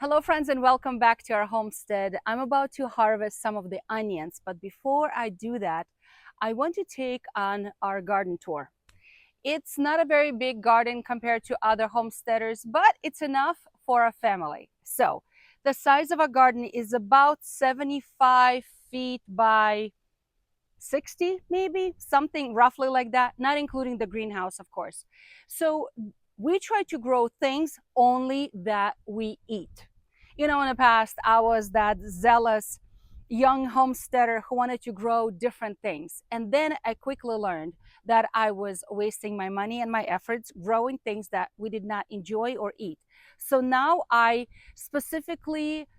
Hello friends and welcome back to our homestead. I'm about to harvest some of the onions, but before I do that, I want to take on our garden tour. It's not a very big garden compared to other homesteaders, but it's enough for a family. So the size of a garden is about 75 feet by 60, maybe something roughly like that, not including the greenhouse, of course. So we try to grow things only that we eat. You know, in the past, I was that zealous young homesteader who wanted to grow different things. And then I quickly learned that I was wasting my money and my efforts growing things that we did not enjoy or eat. So now I specifically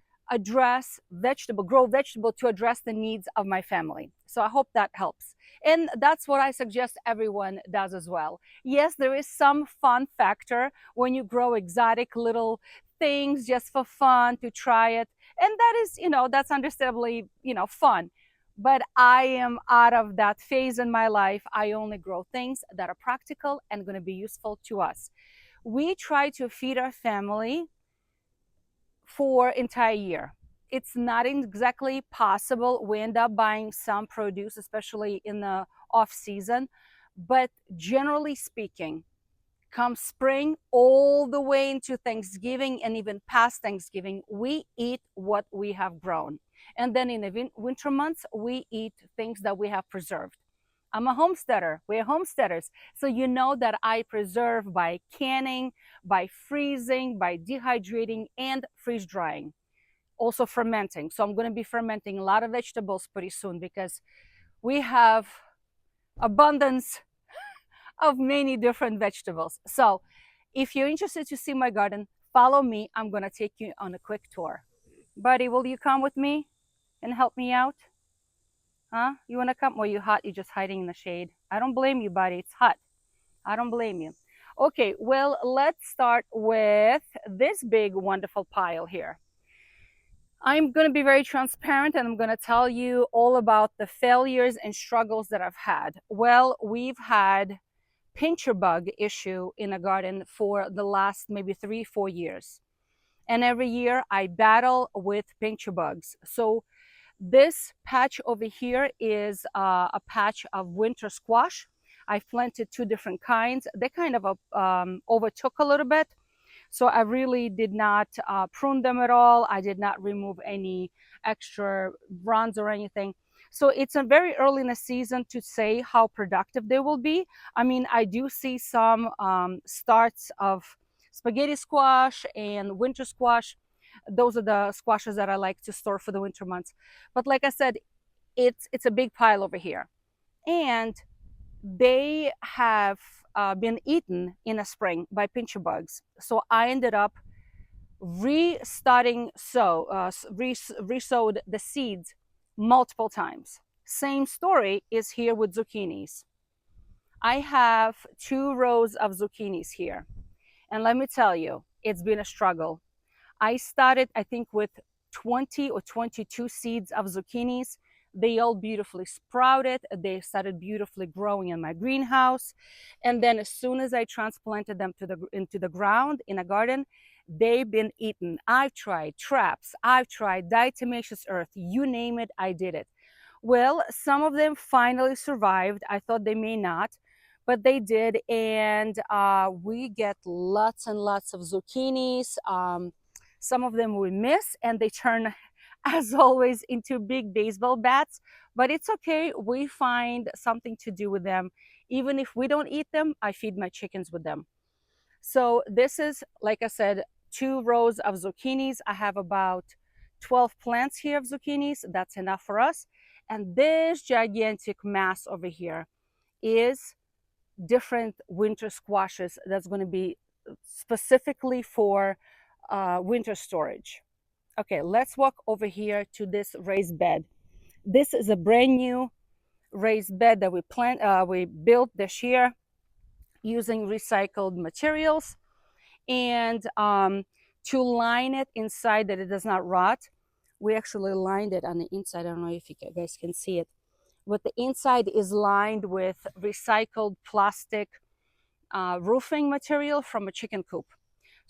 grow vegetable to address the needs of my family. So I hope that helps. And that's what I suggest everyone does as well. Yes, there is some fun factor when you grow exotic little things just for fun to try it. And that is, that's understandably, fun. But I am out of that phase in my life. I only grow things that are practical and going to be useful to us. We try to feed our family for entire year. It's not exactly possible. We end up buying some produce, especially in the off season. But generally speaking, come spring all the way into Thanksgiving and even past Thanksgiving, we eat what we have grown. And then in the winter months, we eat things that we have preserved. I'm a homesteader. We're homesteaders. So you know that I preserve by canning, by freezing, by dehydrating, and freeze drying. Also fermenting. So I'm going to be fermenting a lot of vegetables pretty soon because we have abundance of many different vegetables. So if you're interested to see my garden, follow me. I'm going to take you on a quick tour. Buddy, will you come with me and help me out? Huh? You want to come? Well, you're hot. You're just hiding in the shade. I don't blame you, buddy. It's hot. I don't blame you. Okay, well, let's start with this big, wonderful pile here. I'm going to be very transparent and I'm going to tell you all about the failures and struggles that I've had. Well, we've had pincher bug issue in a garden for the last maybe 3-4 years. And every year I battle with pincher bugs. So this patch over here is a patch of winter squash. I've planted 2 different kinds. They kind of overtook a little bit. So I really did not prune them at all. I did not remove any extra bronze or anything. So it's a very early in the season to say how productive they will be. I mean, I do see some starts of spaghetti squash and winter squash. Those are the squashes that I like to store for the winter months. But like I said, it's a big pile over here. And they have been eaten in the spring by pincher bugs. So I ended up resowed the seeds multiple times. Same story is here with zucchinis. I have 2 rows of zucchinis here. And let me tell you, it's been a struggle. I started, I think, with 20 or 22 seeds of zucchinis. They all beautifully sprouted. They started beautifully growing in my greenhouse. And then as soon as I transplanted them into the ground in a garden, they've been eaten. I've tried traps. I've tried diatomaceous earth. You name it, I did it. Well, some of them finally survived. I thought they may not, but they did. And we get lots and lots of zucchinis. Some of them we miss and they turn, as always, into big baseball bats. But it's okay. We find something to do with them. Even if we don't eat them, I feed my chickens with them. So this is, like I said, 2 rows of zucchinis. I have about 12 plants here of zucchinis. That's enough for us. And this gigantic mass over here is different winter squashes that's going to be specifically for winter storage. Okay, let's walk over here to this raised bed. This is a brand new raised bed that we built this year using recycled materials. And to line it inside that it does not rot, we actually lined it on the inside. I don't know if you guys can see it, but the inside is lined with recycled plastic roofing material from a chicken coop.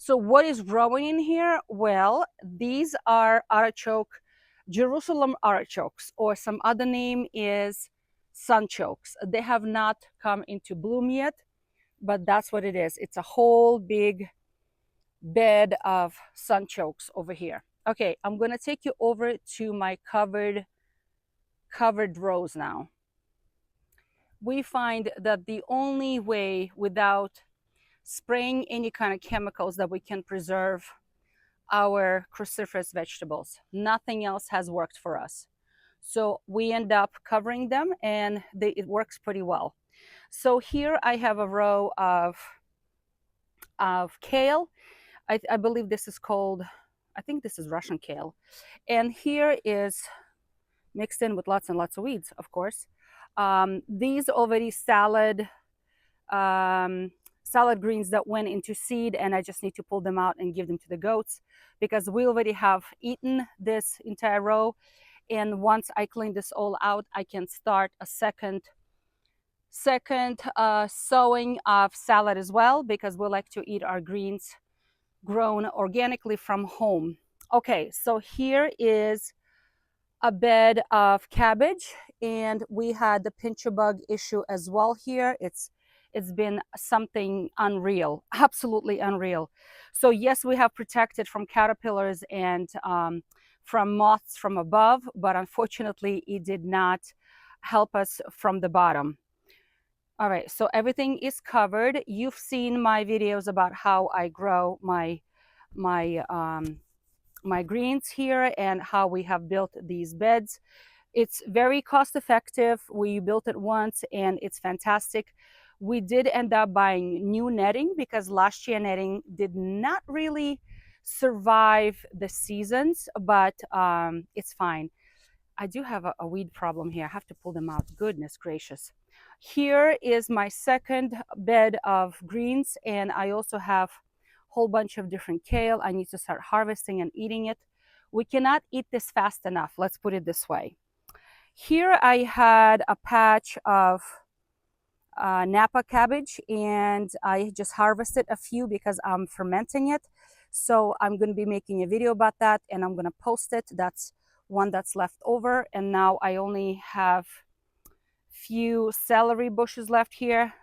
So what is growing in here? Well, These are artichoke, Jerusalem artichokes, or some other name is sunchokes. They have not come into bloom yet, but that's what it is. It's a whole big bed of sunchokes over here. Okay, I'm gonna take you over to my covered rows now. We find that the only way without spraying any kind of chemicals that we can preserve our cruciferous vegetables. Nothing else has worked for us. So we end up covering them and it works pretty well. So here I have a row of kale. I believe this is called, I think this is Russian kale. And here is mixed in with lots and lots of weeds, of course. These already salad greens that went into seed, and I just need to pull them out and give them to the goats because we already have eaten this entire row. And once I clean this all out, I can start a second sowing of salad as well, because we like to eat our greens grown organically from home. Okay, so here is a bed of cabbage, and we had the pincher bug issue as well here. It's been something unreal, absolutely unreal. So yes, we have protected from caterpillars and from moths from above, but unfortunately it did not help us from the bottom. All right, so everything is covered. You've seen my videos about how I grow my greens here and how we have built these beds. It's very cost effective. We built it once and it's fantastic. We did end up buying new netting because last year netting did not really survive the seasons, but it's fine. I do have a weed problem here. I have to pull them out. Goodness gracious. Here is my second bed of greens, and I also have a whole bunch of different kale. I need to start harvesting and eating it. We cannot eat this fast enough. Let's put it this way. Here I had a patch of Napa cabbage, and I just harvested a few because I'm fermenting it. So I'm going to be making a video about that, and I'm going to post it. That's one that's left over, and now I only have few celery bushes left here.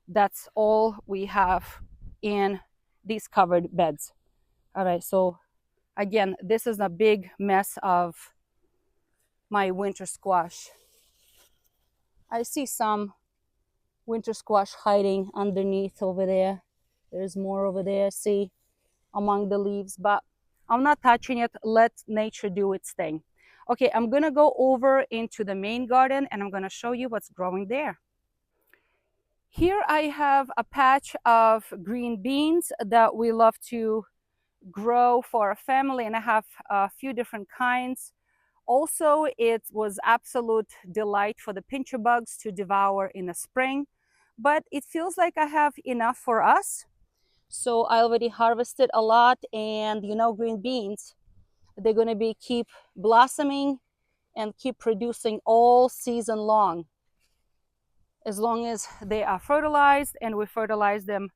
That's all we have in these covered beds. All right, so again, this is a big mess of my winter squash. I see some winter squash hiding underneath over there. There's more over there, see, among the leaves, but I'm not touching it. Let nature do its thing. Okay, I'm gonna go over into the main garden and I'm gonna show you what's growing there. Here I have a patch of green beans that we love to grow for our family, and I have a few different kinds. Also, it was absolute delight for the pincher bugs to devour in the spring, but it feels like I have enough for us. So I already harvested a lot, and you know, green beans, they're going to be keep blossoming and keep producing all season long, as long as they are fertilized, and we fertilize them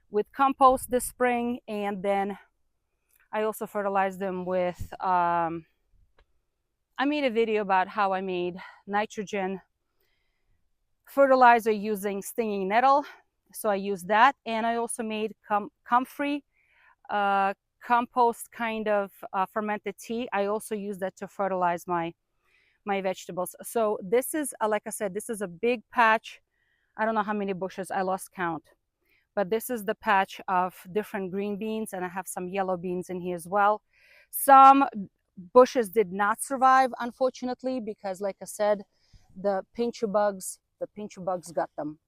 with compost this spring, and then I also fertilize them with I made a video about how I made nitrogen fertilizer using stinging nettle, so I used that, and I also made comfrey compost kind of fermented tea. I also use that to fertilize my vegetables. So this is, like I said, this is a big patch. I don't know how many bushes, I lost count. But this is the patch of different green beans, and I have some yellow beans in here as well. Some bushes did not survive, unfortunately, because like I said, the pincher bugs got them.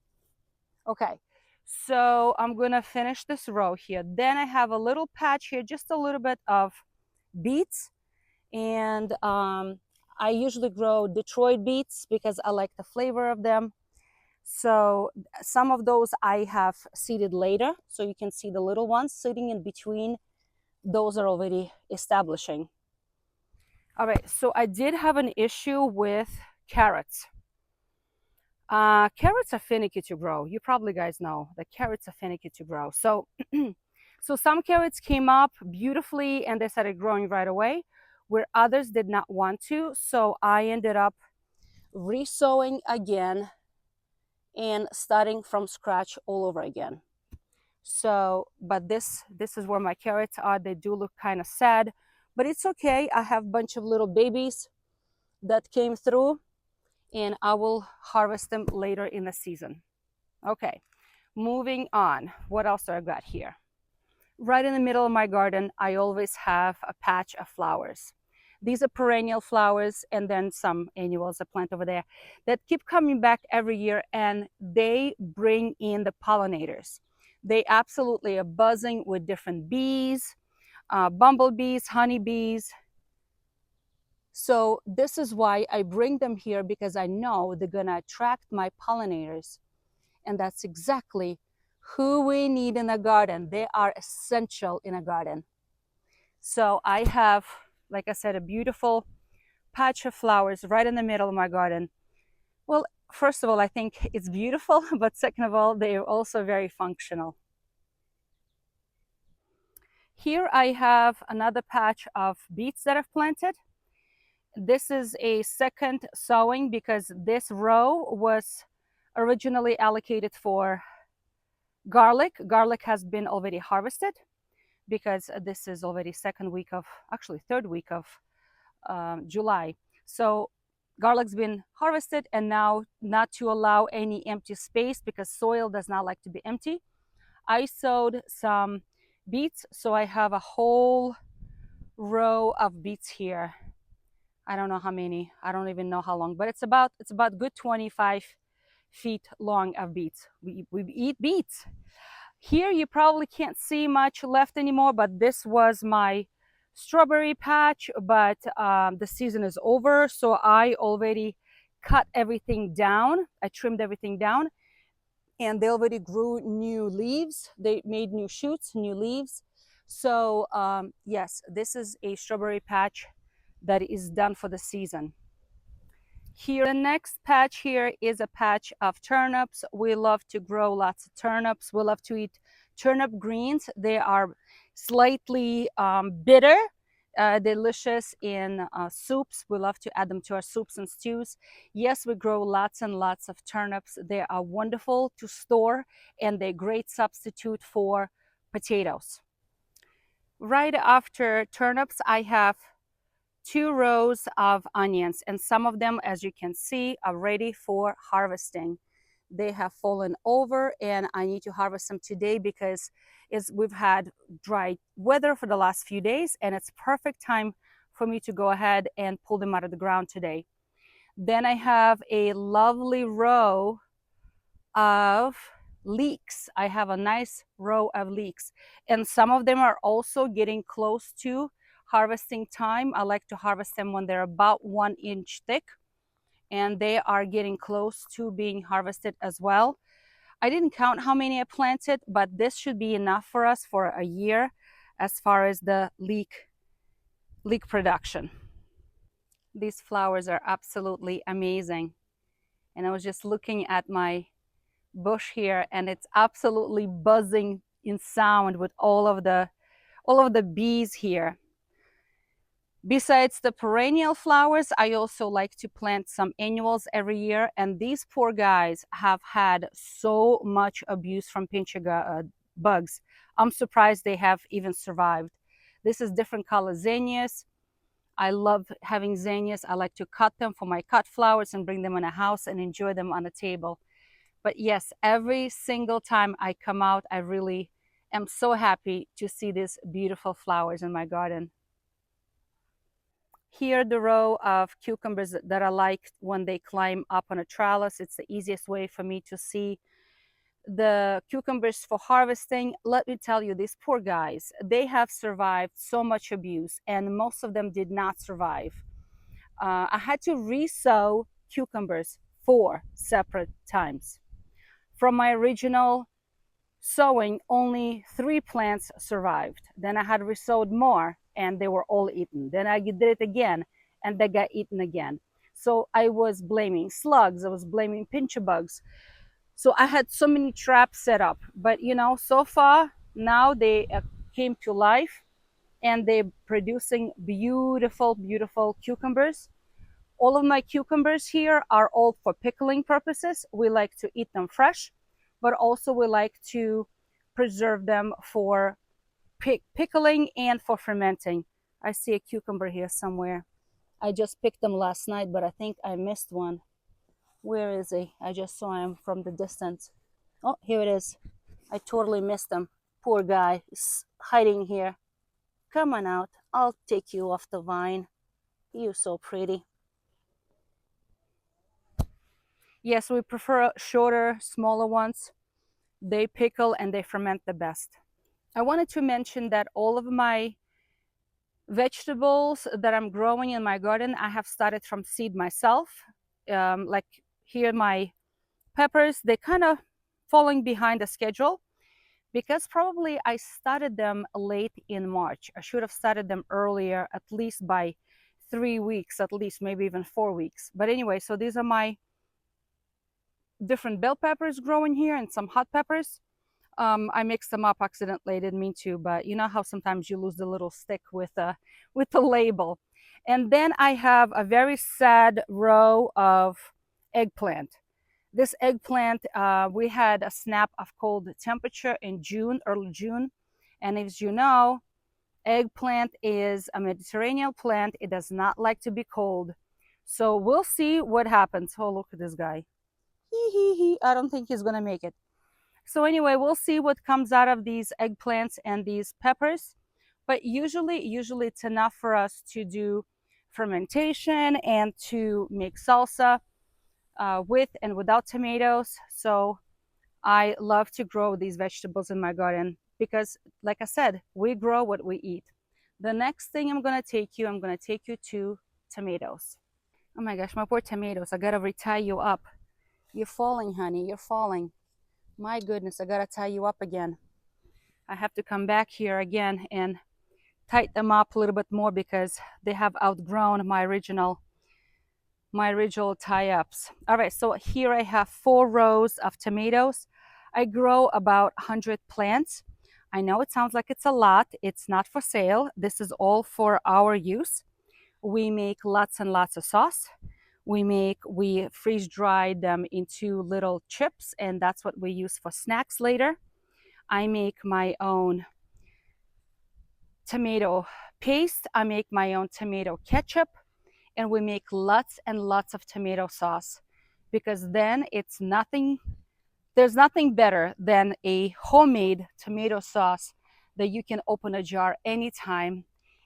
Okay, so I'm gonna finish this row here. Then I have a little patch here, just a little bit of beets, and I usually grow Detroit beets because I like the flavor of them. So some of those I have seeded later, so you can see the little ones sitting in between. Those are already establishing. All right, so I did have an issue with carrots. Carrots are finicky to grow. You probably guys know that carrots are finicky to grow. So So some carrots came up beautifully and they started growing right away, where others did not want to. So I ended up resowing again and starting from scratch all over again. So, but this is where my carrots are. They do look kind of sad, but it's okay. I have a bunch of little babies that came through and I will harvest them later in the season. Okay, moving on. What else do I got here? Right in the middle of my garden, I always have a patch of flowers. These are perennial flowers and then some annuals I plant over there that keep coming back every year, and they bring in the pollinators. They absolutely are buzzing with different bees, bumblebees, honeybees. So this is why I bring them here, because I know they're gonna attract my pollinators. And that's exactly who we need in a garden. They are essential in a garden. So I have, like I said, a beautiful patch of flowers right in the middle of my garden. Well, first of all, I think it's beautiful, but second of all, they are also very functional. Here I have another patch of beets that I've planted. This is a second sowing because this row was originally allocated for garlic. Garlic has been already harvested because this is already second week of, actually third week of July. So garlic's been harvested, and now, not to allow any empty space because soil does not like to be empty, I sowed some beets. So I have a whole row of beets here. I don't know how many, I don't even know how long, but it's about good 25 feet long of beets. We eat beets. Here you probably can't see much left anymore, but this was my strawberry patch, but the season is over, so I already cut everything down. I trimmed everything down, and they already grew new leaves. They made new shoots, new leaves. So yes, this is a strawberry patch that is done for the season. Here, the next patch here is a patch of turnips. We love to grow lots of turnips. We love to eat turnip greens. They are slightly bitter, delicious in soups. We love to add them to our soups and stews. Yes, we grow lots and lots of turnips. They are wonderful to store, and they're a great substitute for potatoes. Right after turnips, I have 2 rows of onions, and some of them, as you can see, are ready for harvesting. They have fallen over and I need to harvest them today because we've had dry weather for the last few days, and it's perfect time for me to go ahead and pull them out of the ground today. Then I have a lovely row of leeks. I have a nice row of leeks, and some of them are also getting close to harvesting time. I like to harvest them when they're about 1 inch thick, and they are getting close to being harvested as well. I didn't count how many I planted, but this should be enough for us for a year as far as the leek production. These flowers are absolutely amazing, and I was just looking at my bush here, and it's absolutely buzzing in sound with all of the bees here. Besides the perennial flowers, I also like to plant some annuals every year, and these poor guys have had so much abuse from pinch bugs. I'm surprised they have even survived. This is different color zinnias. I love having zinnias. I like to cut them for my cut flowers and bring them in a house and enjoy them on a table. But yes, every single time I come out, I really am so happy to see these beautiful flowers in my garden. Here, the row of cucumbers that I like when they climb up on a trellis. It's the easiest way for me to see the cucumbers for harvesting. Let me tell you, these poor guys, they have survived so much abuse, and most of them did not survive. I had to resow cucumbers 4 separate times. From my original sowing, only 3 plants survived. Then I had resowed more, and they were all eaten. Then I did it again, and they got eaten again. So I was blaming slugs, I was blaming pincher bugs. So I had so many traps set up, but so far now they came to life, and they're producing beautiful, beautiful cucumbers. All of my cucumbers here are all for pickling purposes. We like to eat them fresh, but also we like to preserve them for pickling and for fermenting. I see a cucumber here somewhere. I just picked them last night, but I think I missed one. Where is he? I just saw him from the distance. Oh, here it is. I totally missed him. Poor guy. He's hiding here. Come on out. I'll take you off the vine. You're so pretty. Yes, we prefer shorter, smaller ones. They pickle and they ferment the best. I wanted to mention that all of my vegetables that I'm growing in my garden, I have started from seed myself. Like here, my peppers, they kind of falling behind the schedule because probably I started them late in March. I should have started them earlier, at least by 3 weeks, at least maybe even 4 weeks. But anyway, so these are my different bell peppers growing here and some hot peppers. I mixed them up accidentally. I didn't mean to, but you know how sometimes you lose the little stick with the label. And then I have a very sad row of eggplant. This eggplant, we had a snap of cold temperature in June, early June. And as you know, eggplant is a Mediterranean plant. It does not like to be cold. So we'll see what happens. Oh, look at this guy. I don't think he's gonna make it. So anyway, we'll see what comes out of these eggplants and these peppers. But usually it's enough for us to do fermentation and to make salsa with and without tomatoes. So I love to grow these vegetables in my garden because, like I said, we grow what we eat. The next thing I'm going to take you to tomatoes. Oh my gosh, my poor tomatoes. I got to retie you up. You're falling, honey. You're falling. My goodness, I got to tie you up again. I have to come back here again and tighten them up a little bit more because they have outgrown my original tie-ups. All right, so here I have 4 rows of tomatoes. I grow about 100 plants. I know it sounds like it's a lot. It's not for sale. This is all for our use. We make lots and lots of sauce. We freeze dry them into little chips, and that's what we use for snacks later. I make my own tomato paste. I make my own tomato ketchup, and we make lots and lots of tomato sauce because then there's nothing better than a homemade tomato sauce that you can open a jar anytime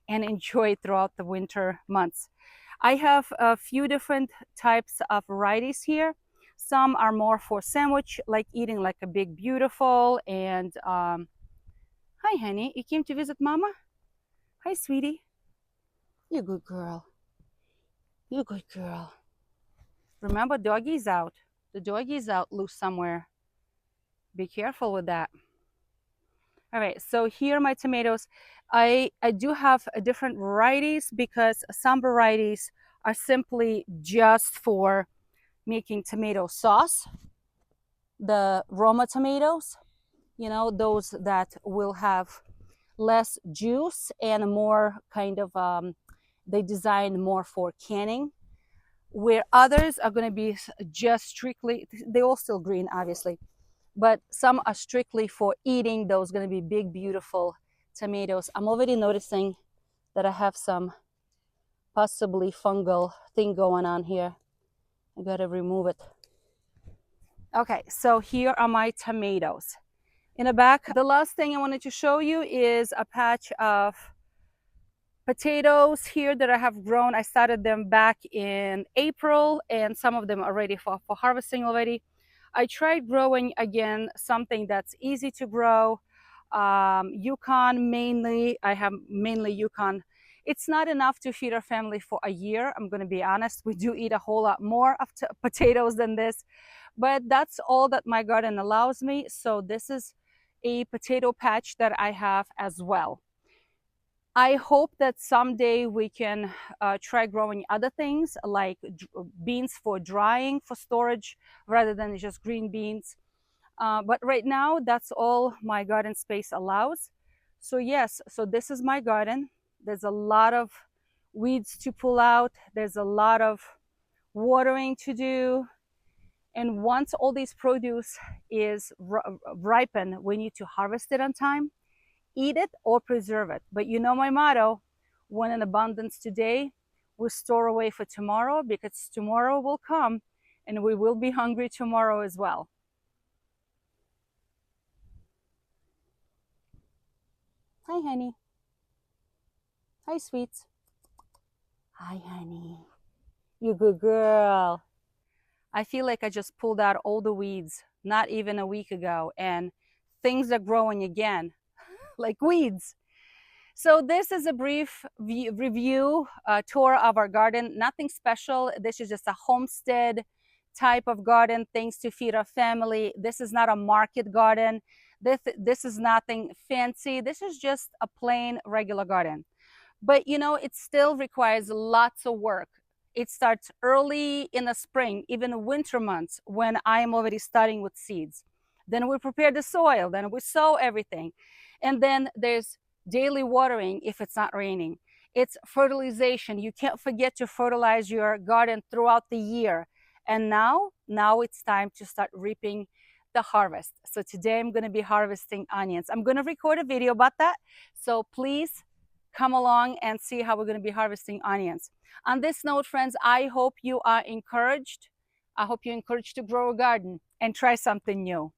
and enjoy throughout the winter months. I have a few different types of varieties here. Some are more for sandwich, like eating like a big beautiful. And hi honey, you came to visit mama? Hi sweetie. You good girl. You good girl. Remember, doggy's out. The doggy's out loose somewhere. Be careful with that. All right, so here are my tomatoes. I do have different varieties because some varieties are simply just for making tomato sauce. The Roma tomatoes, you know, those that will have less juice and more kind of, they design more for canning, where others are going to be just strictly, they're all still green, obviously, but some are strictly for eating. Those going to be big, beautiful tomatoes. I'm already noticing that I have some possibly fungal thing going on here. I got to remove it. Okay, so here are my tomatoes. In the back, the last thing I wanted to show you is a patch of potatoes here that I have grown. I started them back in April, and some of them are ready for harvesting already. I tried growing again something that's easy to grow. Yukon mainly. I have mainly Yukon. It's not enough to feed our family for a year. I'm going to be honest. We do eat a whole lot more of potatoes than this, but that's all that my garden allows me. So this is a potato patch that I have as well. I hope that someday we can try growing other things like beans for drying, for storage, rather than just green beans. But right now, that's all my garden space allows. So yes, so this is my garden. There's a lot of weeds to pull out. There's a lot of watering to do. And once all these produce is ripened, we need to harvest it on time, eat it or preserve it. But you know my motto, when in abundance today, we store away for tomorrow, because tomorrow will come and we will be hungry tomorrow as well. Hi, honey. Hi, sweets. Hi, honey. You good girl. I feel like I just pulled out all the weeds not even a week ago, and things are growing again like weeds. So this is a brief review tour of our garden. Nothing special. This is just a homestead type of garden, things to feed our family. This is not a market garden. This is nothing fancy. This is just a plain regular garden. But you know, it still requires lots of work. It starts early in the spring, even winter months, when I am already starting with seeds. Then we prepare the soil, then we sow everything. And then there's daily watering if it's not raining. It's fertilization. You can't forget to fertilize your garden throughout the year. And now it's time to start reaping the harvest. So today I'm going to be harvesting onions. I'm going to record a video about that. So please come along and see how we're going to be harvesting onions. On this note, friends, I hope you are encouraged. I hope you're encouraged to grow a garden and try something new.